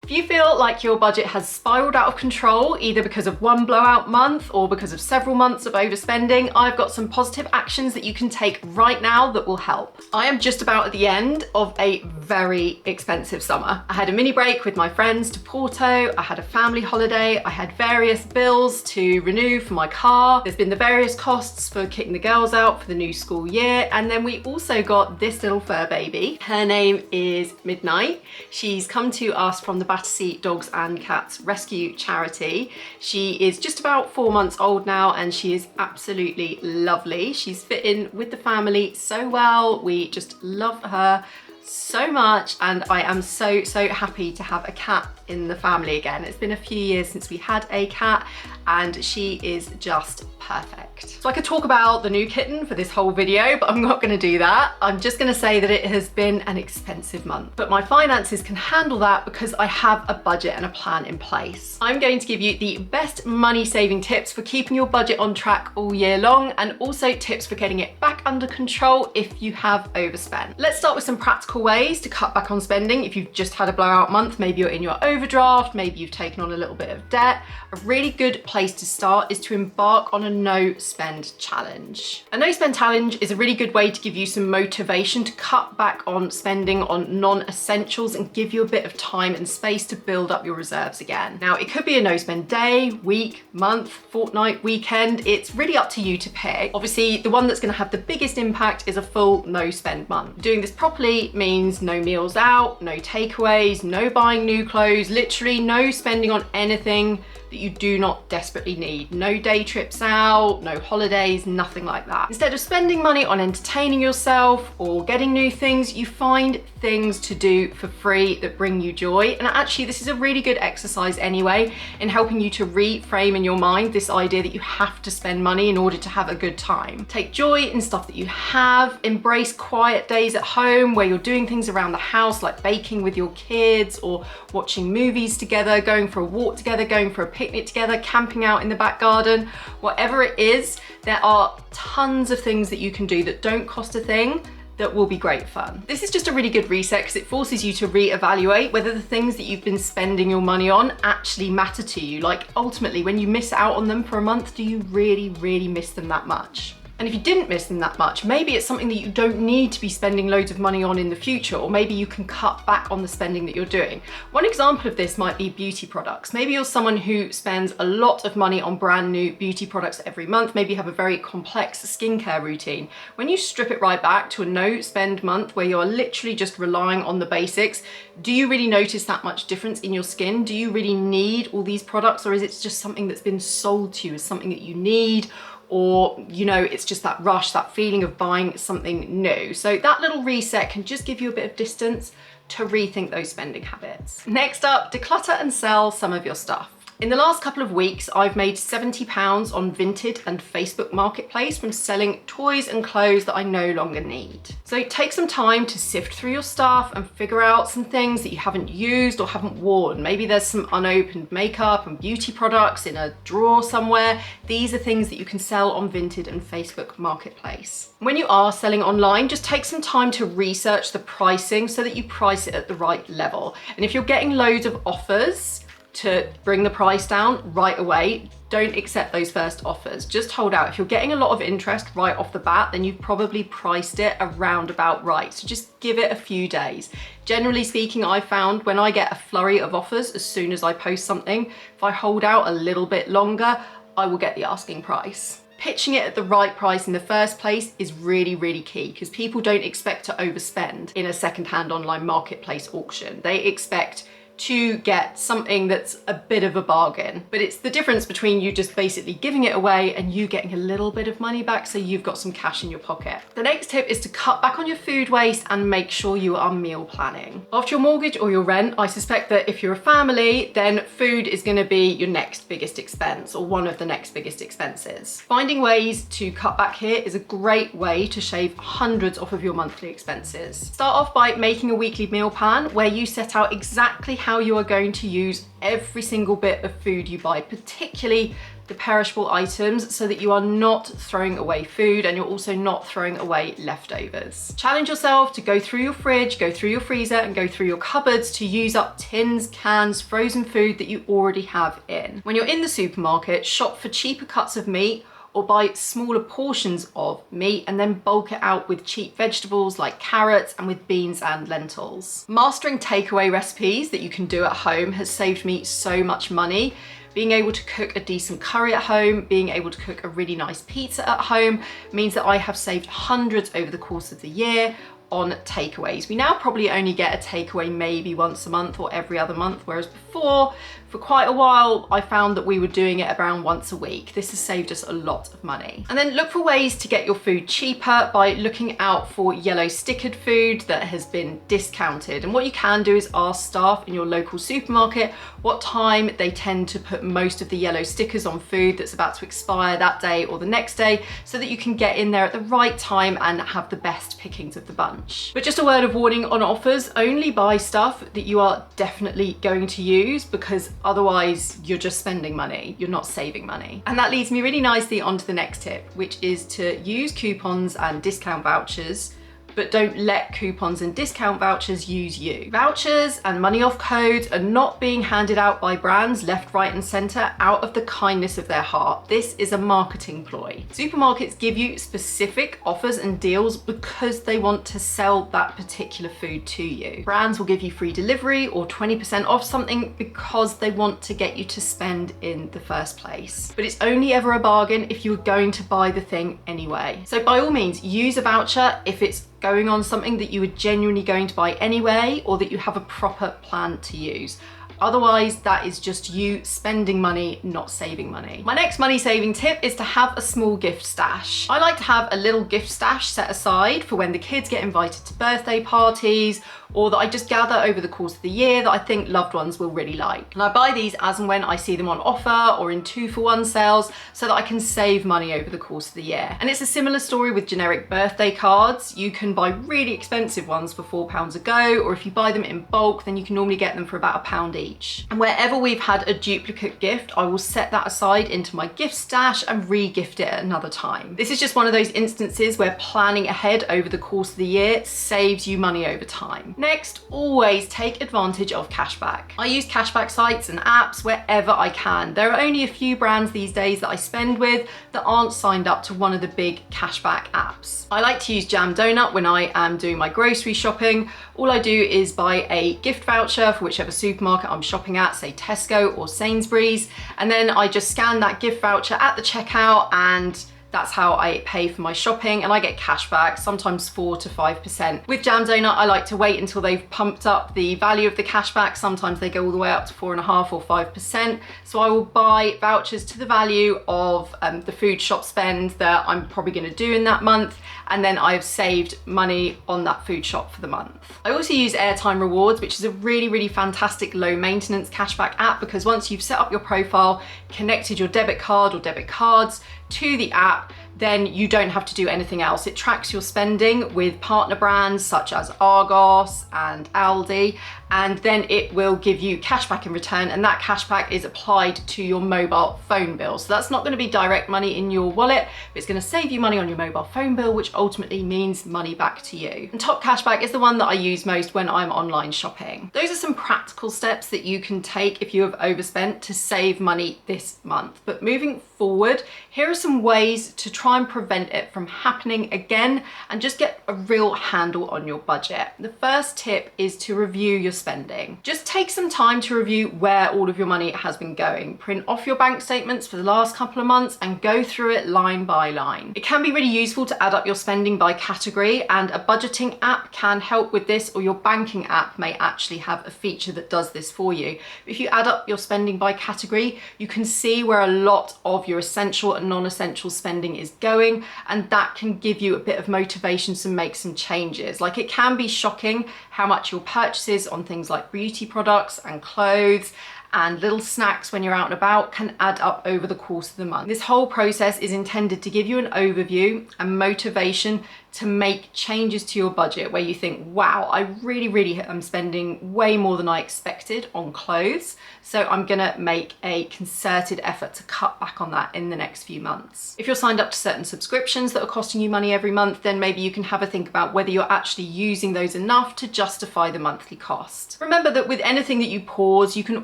If you feel like your budget has spiraled out of control, either because of one blowout month or because of several months of overspending, I've got some positive actions that you can take right now that will help. I am just about at the end of a very expensive summer. I had a mini break with my friends to Porto, I had a family holiday, I had various bills to renew for my car, there's been the various costs for kicking the girls out for the new school year, and then we also got this little fur baby. Her name is Midnight. She's come to us from the Battersea Dogs and Cats Rescue Charity. She is just about 4 months old now and she is absolutely lovely. She's fit in with the family so well. We just love her so much and I am so happy to have a cat in the family again. It's been a few years since we had a cat and she is just perfect. So I could talk about the new kitten for this whole video, but I'm not going to do that. I'm just going to say that it has been an expensive month, but my finances can handle that because I have a budget and a plan in place. I'm going to give you the best money saving tips for keeping your budget on track all year long and also tips for getting it back under control if you have overspent. Let's start with some practical ways to cut back on spending if you've just had a blowout month. Maybe you're in your overdraft, maybe you've taken on a little bit of debt. A really good place to start is to embark on a no spend challenge. A no spend challenge is a really good way to give you some motivation to cut back on spending on non-essentials and give you a bit of time and space to build up your reserves again. Now, it could be a no spend day, week, month, fortnight, weekend. It's really up to you to pick. Obviously, the one that's going to have the biggest impact is a full no spend month. Doing this properly means no meals out, no takeaways, no buying new clothes, literally no spending on anything that you do not desperately need. No day trips out, no holidays, nothing like that. Instead of spending money on entertaining yourself or getting new things, you find things to do for free that bring you joy. And actually, this is a really good exercise anyway in helping you to reframe in your mind this idea that you have to spend money in order to have a good time. Take joy in stuff that you have, embrace quiet days at home where you're doing things around the house like baking with your kids or watching movies together, going for a walk together, going for a picnic together, camping out in the back garden. Whatever it is, there are tons of things that you can do that don't cost a thing that will be great fun. This is just a really good reset because it forces you to reevaluate whether the things that you've been spending your money on actually matter to you. Like ultimately, when you miss out on them for a month, do you really miss them that much? And if you didn't miss them that much, maybe it's something that you don't need to be spending loads of money on in the future, or maybe you can cut back on the spending that you're doing. One example of this might be beauty products. Maybe you're someone who spends a lot of money on brand new beauty products every month. Maybe you have a very complex skincare routine. When you strip it right back to a no spend month where you're literally just relying on the basics, do you really notice that much difference in your skin? Do you really need all these products, or is it just something that's been sold to you as something that you need? Or, you know, it's just that rush, that feeling of buying something new. So that little reset can just give you a bit of distance to rethink those spending habits. Next up, declutter and sell some of your stuff. In the last couple of weeks, I've made £70 on Vinted and Facebook Marketplace from selling toys and clothes that I no longer need. So take some time to sift through your stuff and figure out some things that you haven't used or haven't worn. Maybe there's some unopened makeup and beauty products in a drawer somewhere. These are things that you can sell on Vinted and Facebook Marketplace. When you are selling online, just take some time to research the pricing so that you price it at the right level. And if you're getting loads of offers to bring the price down right away, don't accept those first offers. Just hold out. If you're getting a lot of interest right off the bat, then you've probably priced it around about right. So just give it a few days. Generally speaking, I found when I get a flurry of offers as soon as I post something, if I hold out a little bit longer, I will get the asking price. Pitching it at the right price in the first place is really key because people don't expect to overspend in a secondhand online marketplace auction. They expect to get something that's a bit of a bargain. But it's the difference between you just basically giving it away and you getting a little bit of money back so you've got some cash in your pocket. The next tip is to cut back on your food waste and make sure you are meal planning. After your mortgage or your rent, I suspect that if you're a family, then food is going to be your next biggest expense or one of the next biggest expenses. Finding ways to cut back here is a great way to shave hundreds off of your monthly expenses. Start off by making a weekly meal plan where you set out exactly how you are going to use every single bit of food you buy, particularly the perishable items, so that you are not throwing away food and you're also not throwing away leftovers. Challenge yourself to go through your fridge, go through your freezer, and go through your cupboards to use up tins, cans, frozen food that you already have in. When you're in the supermarket, shop for cheaper cuts of meat or buy smaller portions of meat and then bulk it out with cheap vegetables like carrots and with beans and lentils. Mastering takeaway recipes that you can do at home has saved me so much money. Being able to cook a decent curry at home, being able to cook a really nice pizza at home means that I have saved hundreds over the course of the year on takeaways. We now probably only get a takeaway maybe once a month or every other month, whereas before, for quite a while, I found that we were doing it around once a week. This has saved us a lot of money. And then look for ways to get your food cheaper by looking out for yellow stickered food that has been discounted. And what you can do is ask staff in your local supermarket what time they tend to put most of the yellow stickers on food that's about to expire that day or the next day, so that you can get in there at the right time and have the best pickings of the bunch. But just a word of warning on offers: only buy stuff that you are definitely going to use, because otherwise you're just spending money, you're not saving money. And that leads me really nicely onto the next tip, which is to use coupons and discount vouchers, but don't let coupons and discount vouchers use you. Vouchers and money off codes are not being handed out by brands left, right, and center out of the kindness of their heart. This is a marketing ploy. Supermarkets give you specific offers and deals because they want to sell that particular food to you. Brands will give you free delivery or 20% off something because they want to get you to spend in the first place. But it's only ever a bargain if you're going to buy the thing anyway. So by all means, use a voucher if it's going on something that you were genuinely going to buy anyway, or that you have a proper plan to use. Otherwise, that is just you spending money, not saving money. My next money saving tip is to have a small gift stash. I like to have a little gift stash set aside for when the kids get invited to birthday parties, or that I just gather over the course of the year that I think loved ones will really like. And I buy these as and when I see them on offer or in 2-for-1 sales, so that I can save money over the course of the year. And it's a similar story with generic birthday cards. You can buy really expensive ones for £4 a go, or if you buy them in bulk, then you can normally get them for about £1 each. And wherever we've had a duplicate gift, I will set that aside into my gift stash and re-gift it at another time. This is just one of those instances where planning ahead over the course of the year saves you money over time. Next, always take advantage of cashback. I use cashback sites and apps wherever I can. There are only a few brands these days that I spend with that aren't signed up to one of the big cashback apps. I like to use Jam Donut when I am doing my grocery shopping. All I do is buy a gift voucher for whichever supermarket I'm shopping at, say Tesco or Sainsbury's, and then I just scan that gift voucher at the checkout, and that's how I pay for my shopping, and I get cash back, sometimes 4 to 5%. With Jam Donut, I like to wait until they've pumped up the value of the cash back. Sometimes they go all the way up to 4.5% or 5%. So I will buy vouchers to the value of the food shop spend that I'm probably gonna do in that month, and then I've saved money on that food shop for the month. I also use Airtime Rewards, which is a really, really fantastic low maintenance cashback app, because once you've set up your profile, connected your debit card or debit cards to the app, then you don't have to do anything else. It tracks your spending with partner brands such as Argos and Aldi, and then it will give you cashback in return, and that cashback is applied to your mobile phone bill. So that's not going to be direct money in your wallet, but it's going to save you money on your mobile phone bill, which ultimately means money back to you. And Top Cashback is the one that I use most when I'm online shopping. Those are some practical steps that you can take if you have overspent to save money this month. But moving forward, here are some ways to try and prevent it from happening again and just get a real handle on your budget. The first tip is to review your spending. Just take some time to review where all of your money has been going. Print off your bank statements for the last couple of months and go through it line by line. It can be really useful to add up your spending by category, and a budgeting app can help with this, or your banking app may actually have a feature that does this for you. If you add up your spending by category, you can see where a lot of your essential and non-essential spending is going, and that can give you a bit of motivation to make some changes. Like, it can be shocking how much your purchases on things like beauty products and clothes and little snacks when you're out and about can add up over the course of the month. This whole process is intended to give you an overview and motivation to make changes to your budget where you think, wow, I really am spending way more than I expected on clothes, so I'm gonna make a concerted effort to cut back on that in the next few months. If you're signed up to certain subscriptions that are costing you money every month, then maybe you can have a think about whether you're actually using those enough to justify the monthly cost. Remember that with anything that you pause, you can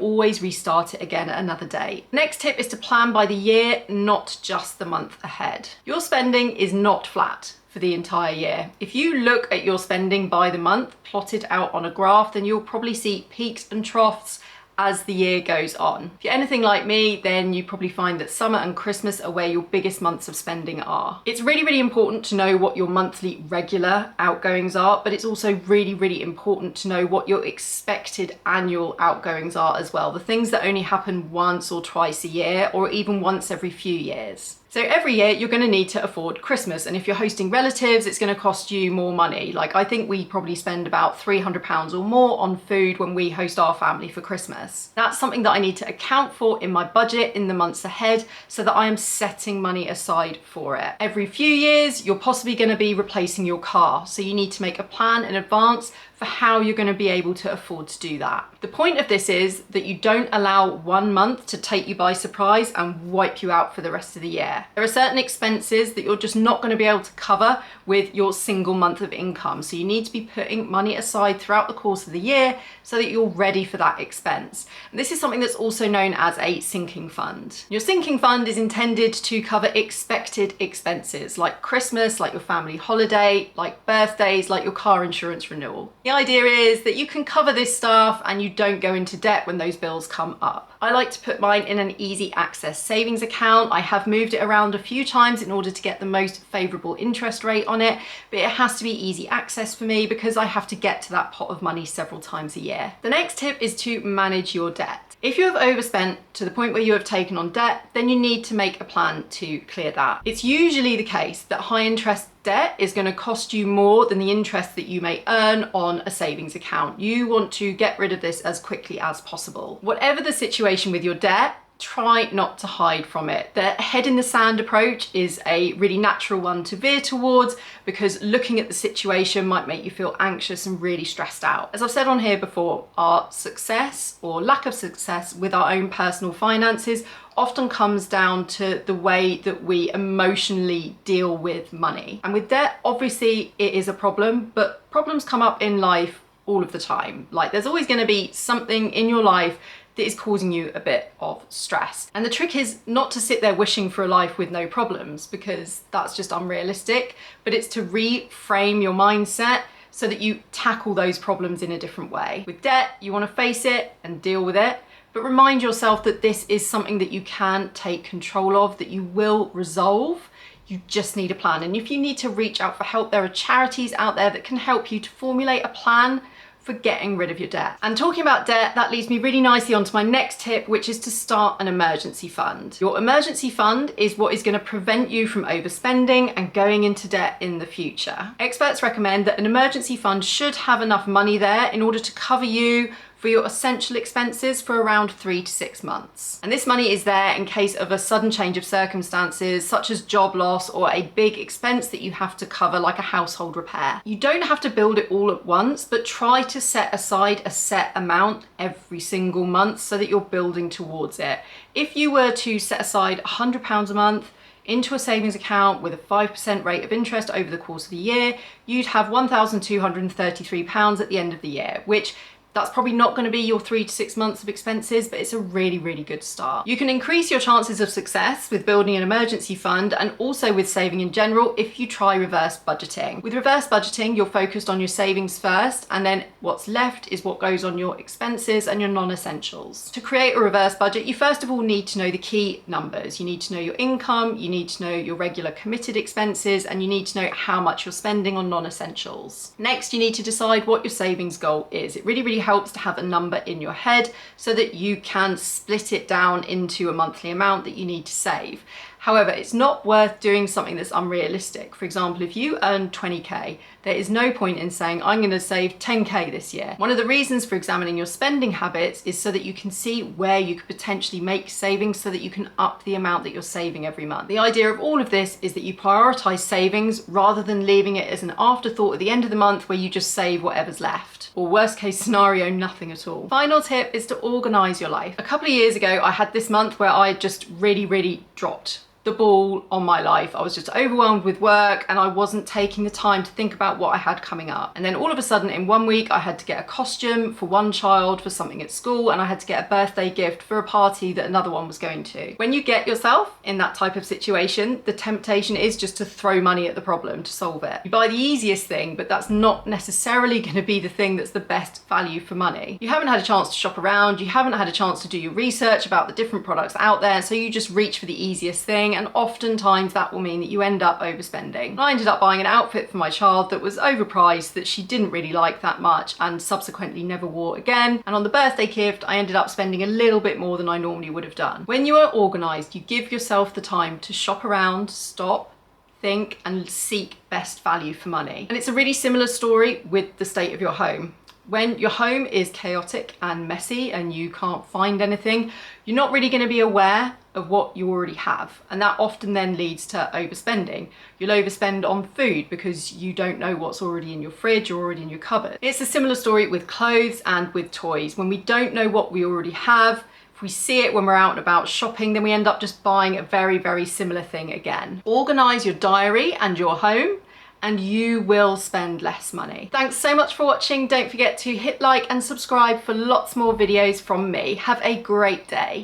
always restart it again at another day. Next tip is to plan by the year, not just the month ahead. Your spending is not flat for the entire year. If you look at your spending by the month plotted out on a graph, then you'll probably see peaks and troughs as the year goes on. If you're anything like me, then you probably find that summer and Christmas are where your biggest months of spending are. It's really important to know what your monthly regular outgoings are, but it's also really important to know what your expected annual outgoings are as well. The things that only happen once or twice a year, or even once every few years. So every year you're going to need to afford Christmas, and if you're hosting relatives, it's going to cost you more money. Like, I think we probably spend about £300 or more on food when we host our family for Christmas. That's something that I need to account for in my budget in the months ahead, so that I am setting money aside for it. Every few years you're possibly going to be replacing your car, so you need to make a plan in advance for how you're going to be able to afford to do that. The point of this is that you don't allow one month to take you by surprise and wipe you out for the rest of the year. There are certain expenses that you're just not going to be able to cover with your single month of income, so you need to be putting money aside throughout the course of the year so that you're ready for that expense. And this is something that's also known as a sinking fund. Your sinking fund is intended to cover expected expenses like Christmas, like your family holiday, like birthdays, like your car insurance renewal. The idea is that you can cover this stuff and you don't go into debt when those bills come up. I like to put mine in an easy access savings account. I have moved it around a few times in order to get the most favorable interest rate on it, but it has to be easy access for me because I have to get to that pot of money several times a year. The next tip is to manage your debt. If you have overspent to the point where you have taken on debt, then you need to make a plan to clear that. It's usually the case that high interest debt is going to cost you more than the interest that you may earn on a savings account. You want to get rid of this as quickly as possible. Whatever the situation with your debt, try not to hide from it. The head in the sand approach is a really natural one to veer towards because looking at the situation might make you feel anxious and really stressed out. As I've said on here before, our success or lack of success with our own personal finances often comes down to the way that we emotionally deal with money. And with debt, obviously it is a problem, but problems come up in life all of the time. Like, there's always going to be something in your life that is causing you a bit of stress. And the trick is not to sit there wishing for a life with no problems, because that's just unrealistic, but it's to reframe your mindset so that you tackle those problems in a different way. With debt, you want to face it and deal with it, but remind yourself that this is something that you can take control of, that you will resolve. You just need a plan. And if you need to reach out for help, there are charities out there that can help you to formulate a plan for getting rid of your debt. And talking about debt, that leads me really nicely onto my next tip, which is to start an emergency fund. Your emergency fund is what is going to prevent you from overspending and going into debt in the future. Experts recommend that an emergency fund should have enough money there in order to cover you for your essential expenses for around 3 to 6 months. And this money is there in case of a sudden change of circumstances, such as job loss or a big expense that you have to cover, like a household repair. You don't have to build it all at once, but try to set aside a set amount every single month so that you're building towards it. If you were to set aside £100 a month into a savings account with a 5% rate of interest over the course of the year, you'd have £1,233 at the end of the year, which that's probably not going to be your 3 to 6 months of expenses, but it's a really good start. You can increase your chances of success with building an emergency fund and also with saving in general if you try reverse budgeting. With reverse budgeting, you're focused on your savings first, and then what's left is what goes on your expenses and your non-essentials. To create a reverse budget, you first of all need to know the key numbers. You need to know your income, you need to know your regular committed expenses, and you need to know how much you're spending on non-essentials. Next, you need to decide what your savings goal is. It really helps to have a number in your head so that you can split it down into a monthly amount that you need to save. However, it's not worth doing something that's unrealistic. For example, if you earn 20k, there is no point in saying, I'm going to save 10k this year. One of the reasons for examining your spending habits is so that you can see where you could potentially make savings so that you can up the amount that you're saving every month. The idea of all of this is that you prioritize savings rather than leaving it as an afterthought at the end of the month where you just save whatever's left. Or worst case scenario, nothing at all. Final tip is to organize your life. A couple of years ago, I had this month where I just really dropped the ball on my life. I was just overwhelmed with work and I wasn't taking the time to think about what I had coming up. And then all of a sudden in 1 week, I had to get a costume for one child for something at school, and I had to get a birthday gift for a party that another one was going to. When you get yourself in that type of situation, the temptation is just to throw money at the problem to solve it. You buy the easiest thing, but that's not necessarily going to be the thing that's the best value for money. You haven't had a chance to shop around, you haven't had a chance to do your research about the different products out there, so you just reach for the easiest thing, and oftentimes that will mean that you end up overspending. I ended up buying an outfit for my child that was overpriced, that she didn't really like that much, and subsequently never wore again. And on the birthday gift, I ended up spending a little bit more than I normally would have done. When you are organized, you give yourself the time to shop around, stop, think, and seek best value for money. And it's a really similar story with the state of your home. When your home is chaotic and messy and you can't find anything, you're not really going to be aware of what you already have. And that often then leads to overspending. You'll overspend on food because you don't know what's already in your fridge or already in your cupboard. It's a similar story with clothes and with toys. When we don't know what we already have, if we see it when we're out and about shopping, then we end up just buying a very similar thing again. Organize your diary and your home, and you will spend less money. Thanks so much for watching. Don't forget to hit like and subscribe for lots more videos from me. Have a great day.